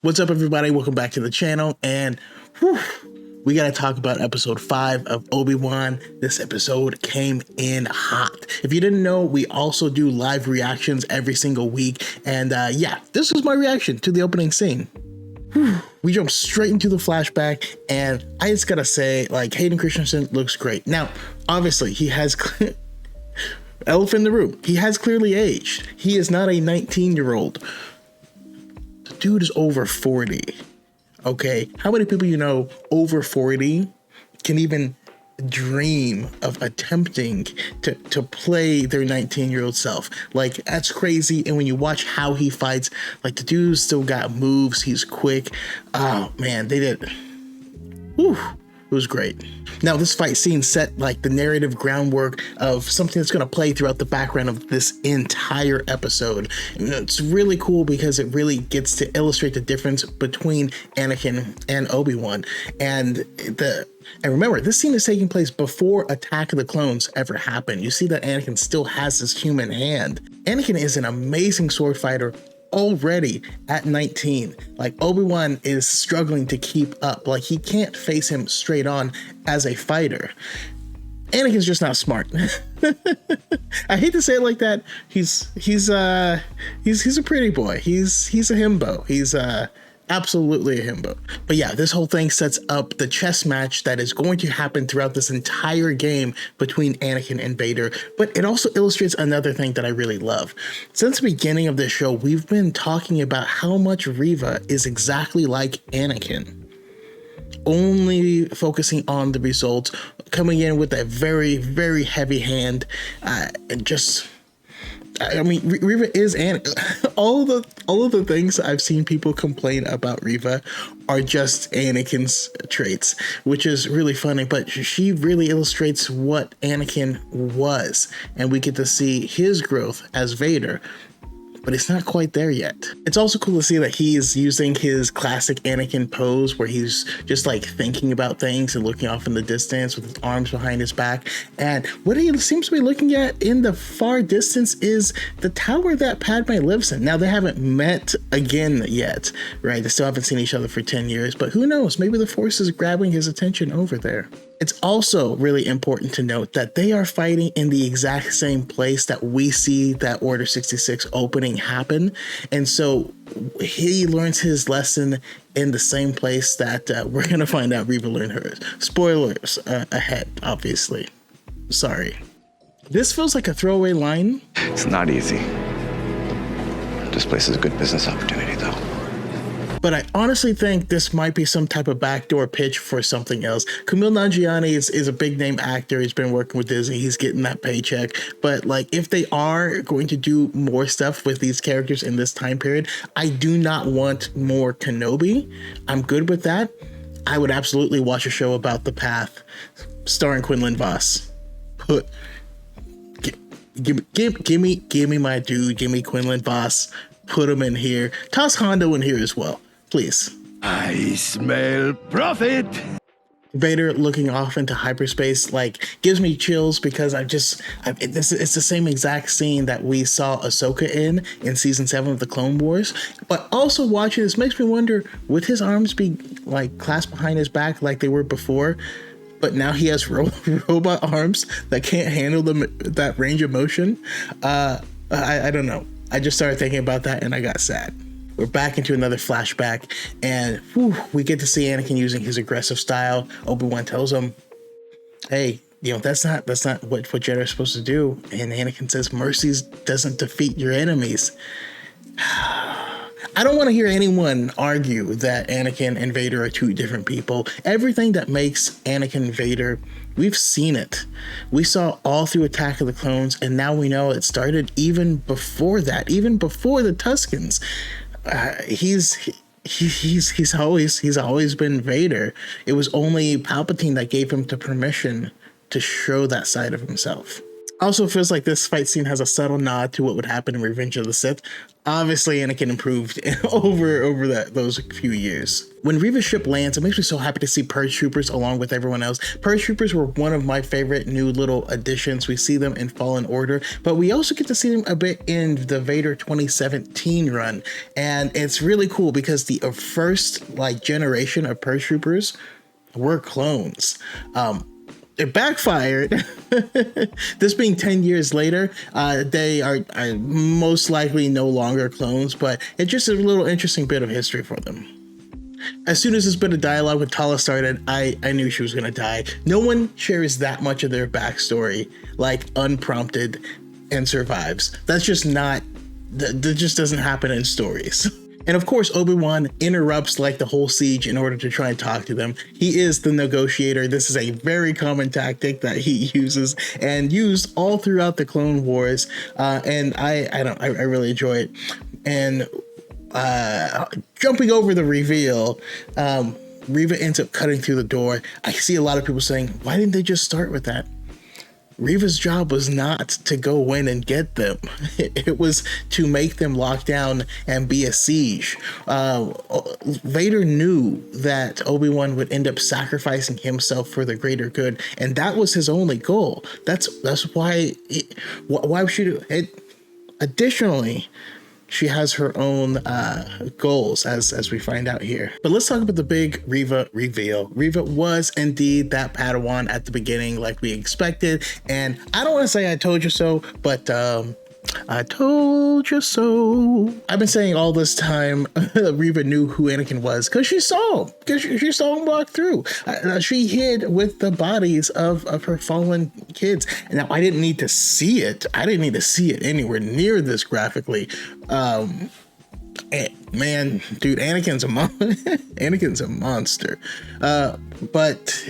What's up, everybody? Welcome back to the channel, and we gotta talk about episode 5 of Obi-Wan. This episode came in hot. If you didn't know, we also do live reactions every single week, and yeah, this was my reaction to the opening scene. We jumped straight into the flashback, and I just gotta say, like, Hayden Christensen looks great. Now, obviously, he has elephant in the room. He has clearly aged. He is not a 19-year-old. Dude is over 40. Okay, how many people you know over 40 can even dream of attempting to play their 19-year-old self? Like, that's crazy. And when you watch how he fights, like, the dude still got moves. He's quick. Oh man, they did. Whew. It was great. Now, this fight scene set like the narrative groundwork of something that's going to play throughout the background of this entire episode. And it's really cool because it really gets to illustrate the difference between Anakin and Obi-Wan. And remember, this scene is taking place before Attack of the Clones ever happened. You see that Anakin still has his human hand. Anakin is an amazing sword fighter already at 19. Like, Obi-Wan is struggling to keep up. Like, he can't face him straight on as a fighter. Anakin's just not smart. I hate to say it like that. He's a pretty boy. He's a himbo. He's absolutely a himbo. But yeah, this whole thing sets up the chess match that is going to happen throughout this entire game between Anakin and Vader. But it also illustrates another thing that I really love. Since the beginning of this show, we've been talking about how much Reva is exactly like Anakin, only focusing on the results, coming in with a very, very heavy hand, and just, I mean, Reva is Anakin. All of the things I've seen people complain about Reva are just Anakin's traits, which is really funny, but she really illustrates what Anakin was, and we get to see his growth as Vader. But it's not quite there yet. It's also cool to see that he is using his classic Anakin pose where he's just like thinking about things and looking off in the distance with his arms behind his back. And what he seems to be looking at in the far distance is the tower that Padme lives in. Now, they haven't met again yet, right? They still haven't seen each other for 10 years, but who knows? Maybe the Force is grabbing his attention over there. It's also really important to note that they are fighting in the exact same place that we see that Order 66 opening happen. And so he learns his lesson in the same place that we're going to find out Reva learned hers. Spoilers ahead, obviously. Sorry. This feels like a throwaway line. It's not easy. This place is a good business opportunity, though. But I honestly think this might be some type of backdoor pitch for something else. Kumail Nanjiani is a big name actor. He's been working with Disney. He's getting that paycheck. But like, if they are going to do more stuff with these characters in this time period, I do not want more Kenobi. I'm good with that. I would absolutely watch a show about the Path starring Quinlan Vos. Give me my dude. Give me Quinlan Vos. Put him in here. Toss Hondo in here as well, please. I smell profit. Vader looking off into hyperspace like gives me chills because it's the same exact scene that we saw Ahsoka in season 7 of the Clone Wars. But also watching this makes me wonder, would his arms be like clasped behind his back like they were before? But now he has robot arms that can't handle that range of motion. I don't know. I just started thinking about that and I got sad. We're back into another flashback, and we get to see Anakin using his aggressive style. Obi-Wan tells him, hey, you know, that's not what Jedi are supposed to do. And Anakin says, mercy doesn't defeat your enemies. I don't want to hear anyone argue that Anakin and Vader are two different people. Everything that makes Anakin Vader, we've seen it. We saw all through Attack of the Clones, and now we know it started even before that, even before the Tuskens. He's always been Vader. It was only Palpatine that gave him the permission to show that side of himself. Also feels like this fight scene has a subtle nod to what would happen in Revenge of the Sith. Obviously, Anakin improved over those few years. When Reva's ship lands, it makes me so happy to see Paratroopers along with everyone else. Paratroopers were one of my favorite new little additions. We see them in Fallen Order, but we also get to see them a bit in the Vader 2017 run. And it's really cool because the first like generation of Paratroopers were clones. It backfired. This being 10 years later, they are most likely no longer clones, but it's just a little interesting bit of history for them. As soon as this bit of dialogue with Tala started, I knew she was gonna die. No one shares that much of their backstory, like unprompted, and survives. That's just not, that just doesn't happen in stories. And of course, Obi-Wan interrupts like the whole siege in order to try and talk to them. He is the negotiator. This is a very common tactic that he uses and used all throughout the Clone Wars. And I really enjoy it. And jumping over the reveal, Reva ends up cutting through the door. I see a lot of people saying, why didn't they just start with that? Reva's job was not to go in and get them. It was to make them lock down and be a siege. Vader knew that Obi-Wan would end up sacrificing himself for the greater good, and that was his only goal. That's why. Why would she do it? Additionally, she has her own goals, as we find out here. But let's talk about the big Reva reveal. Reva was indeed that Padawan at the beginning, like we expected. And I don't want to say I told you so, but I told you so. I've been saying all this time Reva knew who Anakin was because she saw him. Because she saw him walk through. She hid with the bodies of her fallen kids. And now I didn't need to see it. I didn't need to see it anywhere near this graphically. Man, dude, Anakin's a monster. But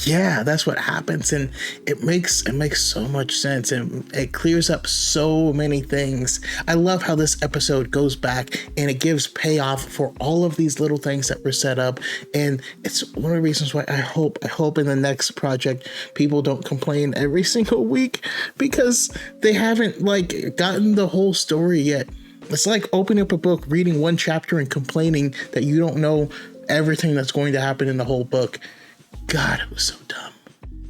yeah, that's what happens, and it makes so much sense, and it clears up so many things. I love how this episode goes back and it gives payoff for all of these little things that were set up, and it's one of the reasons why I hope in the next project people don't complain every single week because they haven't like gotten the whole story yet. It's like opening up a book, reading one chapter and complaining that you don't know everything that's going to happen in the whole book. God, it was so dumb.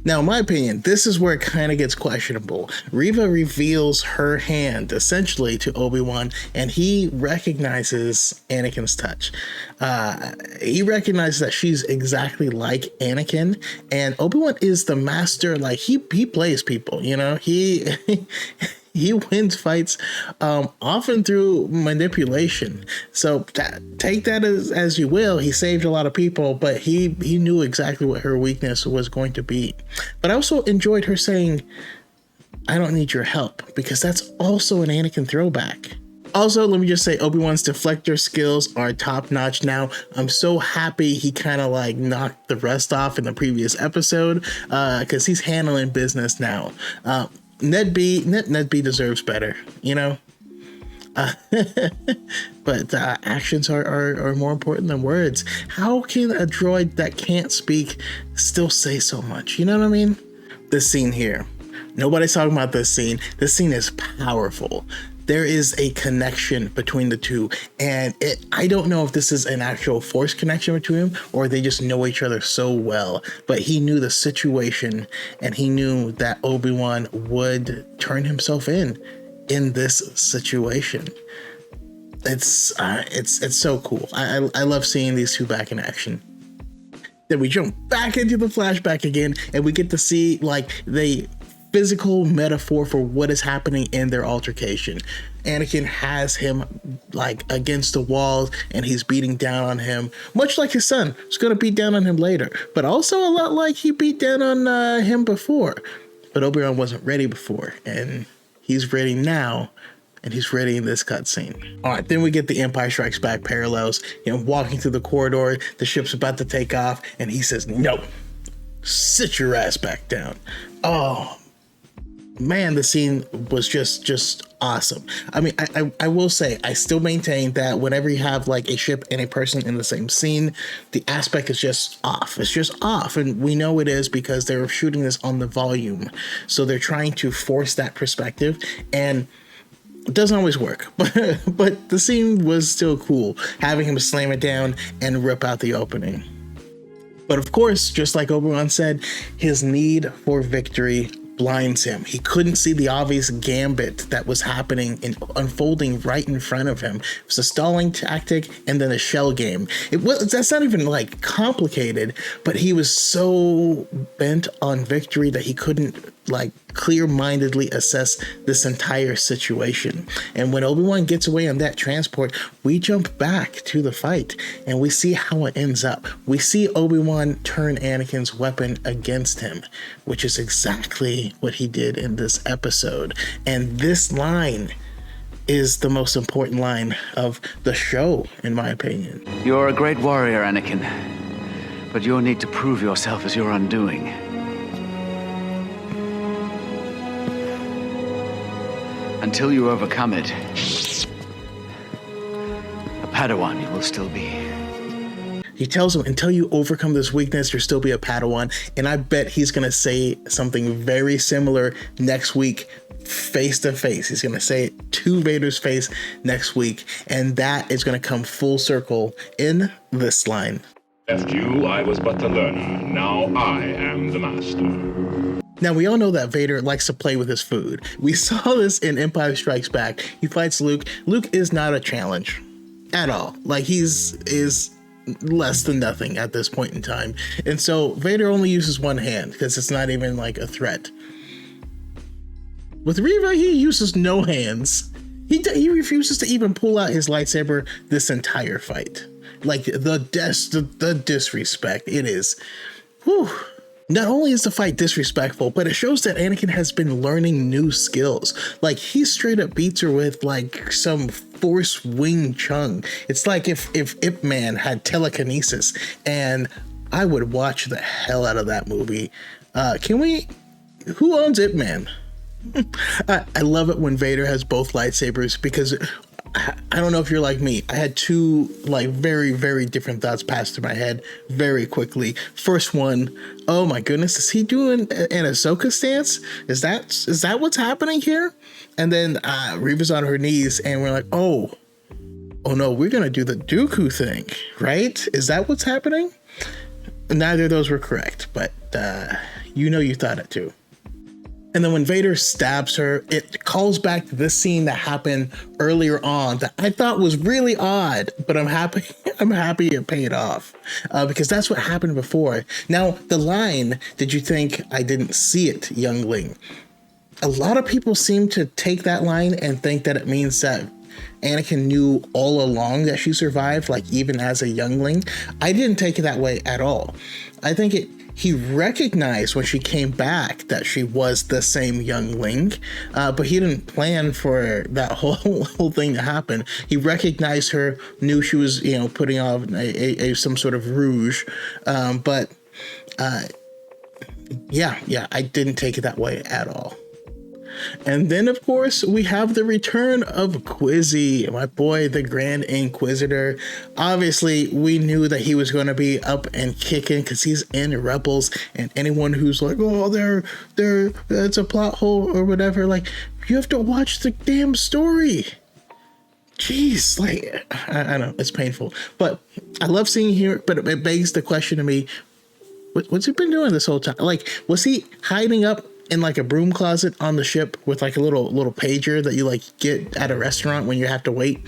Now, in my opinion, this is where it kind of gets questionable. Reva reveals her hand essentially to Obi-Wan, and he recognizes Anakin's touch. He recognizes that she's exactly like Anakin, and Obi-Wan is the master. Like he plays people, you know, he wins fights often through manipulation. So take that as you will. He saved a lot of people, but he knew exactly what her weakness was going to be. But I also enjoyed her saying, I don't need your help, because that's also an Anakin throwback. Also, let me just say, Obi-Wan's deflector skills are top notch now. I'm so happy he kind of like knocked the rest off in the previous episode because he's handling business now. Ned B deserves better, you know? But actions are more important than words. How can a droid that can't speak still say so much? You know what I mean? This scene here. Nobody's talking about this scene. This scene is powerful. There is a connection between the two, and I don't know if this is an actual force connection between them or they just know each other so well, but he knew the situation and he knew that Obi-Wan would turn himself in this situation. It's so cool. I love seeing these two back in action. Then we jump back into the flashback again, and we get to see like the physical metaphor for what is happening in their altercation. Anakin has him like against the wall and he's beating down on him, much like his son is going to beat down on him later, but also a lot like he beat down on him before. But Obi-Wan wasn't ready before, and he's ready now, and he's ready in this cutscene. All right, then we get the Empire Strikes Back parallels. You know, walking through the corridor, the ship's about to take off, and he says, "No, sit your ass back down." Oh, Man, the scene was just awesome. I mean, I will say, I still maintain that whenever you have like a ship and a person in the same scene, the aspect is just off. It's just off. And we know it is because they're shooting this on the volume. So they're trying to force that perspective, and it doesn't always work. But the scene was still cool, having him slam it down and rip out the opening. But of course, just like Obi-Wan said, his need for victory blinds him. He couldn't see the obvious gambit that was happening and unfolding right in front of him. It was a stalling tactic and then a shell game. That's not even like complicated, but he was so bent on victory that he couldn't like clear-mindedly assess this entire situation. And when Obi-Wan gets away on that transport, we jump back to the fight and we see how it ends up. We see Obi-Wan turn Anakin's weapon against him, which is exactly what he did in this episode. And this line is the most important line of the show, in my opinion. You're a great warrior, Anakin, but you'll need to prove yourself as your undoing. Until you overcome it, a Padawan you will still be. He tells him, until you overcome this weakness, you'll still be a Padawan. And I bet he's going to say something very similar next week, face to face. He's going to say it to Vader's face next week. And that is going to come full circle in this line. Left you, I was but the learner. Now I am the master. Now, we all know that Vader likes to play with his food. We saw this in Empire Strikes Back. He fights Luke. Luke is not a challenge at all. Like, is less than nothing at this point in time. And so Vader only uses one hand because it's not even like a threat. With Reva, he uses no hands. He refuses to even pull out his lightsaber this entire fight. Like, the disrespect. It is. Whew. Not only is the fight disrespectful, but it shows that Anakin has been learning new skills. Like, he straight up beats her with like some Force Wing Chun. It's like if Ip Man had telekinesis, and I would watch the hell out of that movie. Who owns Ip Man? I love it when Vader has both lightsabers, because I don't know if you're like me. I had two like very, very different thoughts pass through my head very quickly. First one, oh my goodness, is he doing an Ahsoka stance? Is that what's happening here? And then Reva's on her knees and we're like, oh no, we're gonna do the Dooku thing, right? Is that what's happening? Neither of those were correct, but you thought it too. And then when Vader stabs her, it calls back to this scene that happened earlier on that I thought was really odd, but I'm happy it paid off because that's what happened before. Now, the line, "Did you think I didn't see it, youngling?" A lot of people seem to take that line and think that it means that Anakin knew all along that she survived, like even as a youngling. I didn't take it that way at all. I think he recognized when she came back that she was the same youngling, but he didn't plan for that whole thing to happen. He recognized her, knew she was, putting on some sort of rouge, but I didn't take it that way at all. And then, of course, we have the return of Quizzy, my boy, the Grand Inquisitor. Obviously, we knew that he was going to be up and kicking because he's in Rebels. And anyone who's like, oh, that's a plot hole or whatever, like, you have to watch the damn story. Jeez, like, I know, it's painful. But I love seeing here, but it begs the question to me, what's he been doing this whole time? Like, was he hiding up in like a broom closet on the ship with like a little pager that you like get at a restaurant when you have to wait,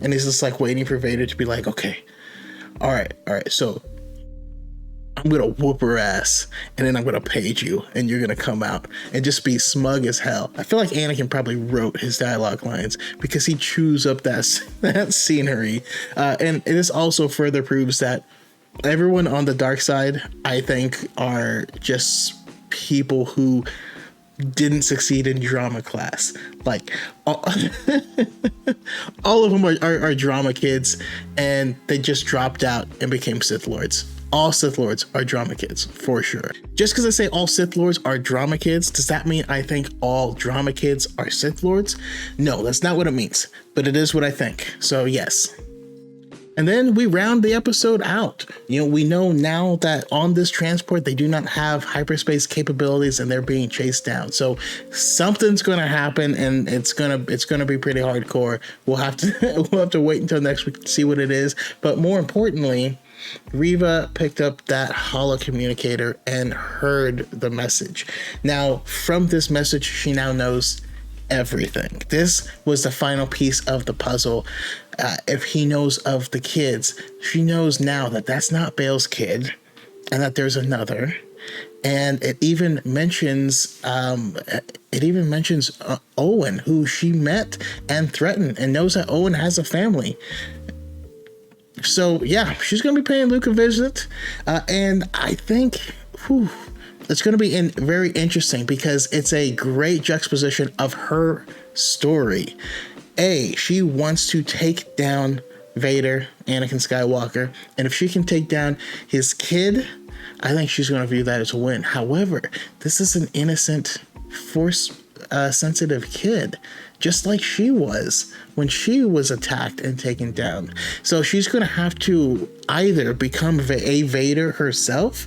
and he's just like waiting for Vader to be like, okay, all right, so I'm gonna whoop her ass and then I'm gonna page you and you're gonna come out and just be smug as hell. I feel like Anakin probably wrote his dialogue lines because he chews up that scenery, and this also further proves that everyone on the dark side, I think, are just people who didn't succeed in drama class. Like all, all of them are drama kids, and they just dropped out and became Sith Lords. All Sith Lords are drama kids, for sure. Just because I say all Sith Lords are drama kids, does that mean I think all drama kids are Sith Lords? No, that's not what it means, but it is what I think. So yes. And then we round the episode out. You know, we know now that on this transport, they do not have hyperspace capabilities and they're being chased down. So something's going to happen, and it's going to be pretty hardcore. We'll have to wait until next week to see what it is. But more importantly, Reva picked up that holo communicator and heard the message. Now, from this message, she now knows everything. This was the final piece of the puzzle. If he knows of the kids, she knows now that that's not Bale's kid, and that there's another. And it even mentions Owen, who she met and threatened, and knows that Owen has a family. So yeah, she's gonna be paying Luke a visit, and I think it's going to be very interesting because it's a great juxtaposition of her story. She wants to take down Vader, Anakin Skywalker, and if she can take down his kid, I think she's going to view that as a win. However, this is an innocent, force-sensitive kid, just like she was when she was attacked and taken down. So she's going to have to either become a Vader herself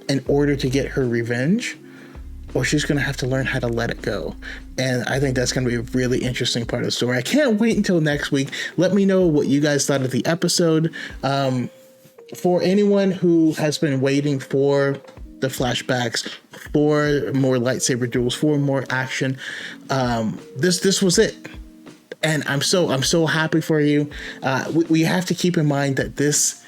in order to get her revenge, or she's going to have to learn how to let it go. And I think that's going to be a really interesting part of the story. I can't wait until next week. Let me know what you guys thought of the episode. For anyone who has been waiting for the flashbacks, for more lightsaber duels, for more action, this was it. And I'm so happy for you. We have to keep in mind that this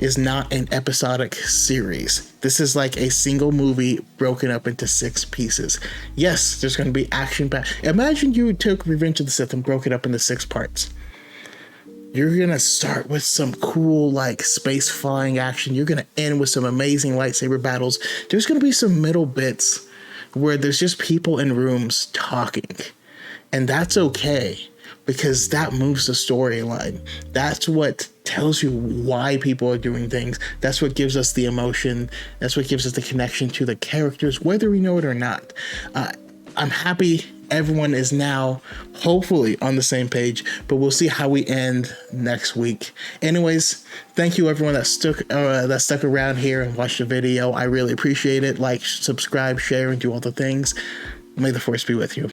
is not an episodic series. This is like a single movie broken up into 6 pieces. Yes, there's going to be action packed. Imagine you took Revenge of the Sith and broke it up into 6 parts. You're going to start with some cool like space flying action. You're going to end with some amazing lightsaber battles. There's going to be some middle bits where there's just people in rooms talking. And that's okay, because that moves the storyline. That's what tells you why people are doing things. That's what gives us the emotion. That's what gives us the connection to the characters, whether we know it or not. I'm happy everyone is now hopefully on the same page, but we'll see how we end next week. Anyways, thank you everyone that stuck around here and watched the video. I really appreciate it. Like, subscribe, share, and do all the things. May the Force be with you.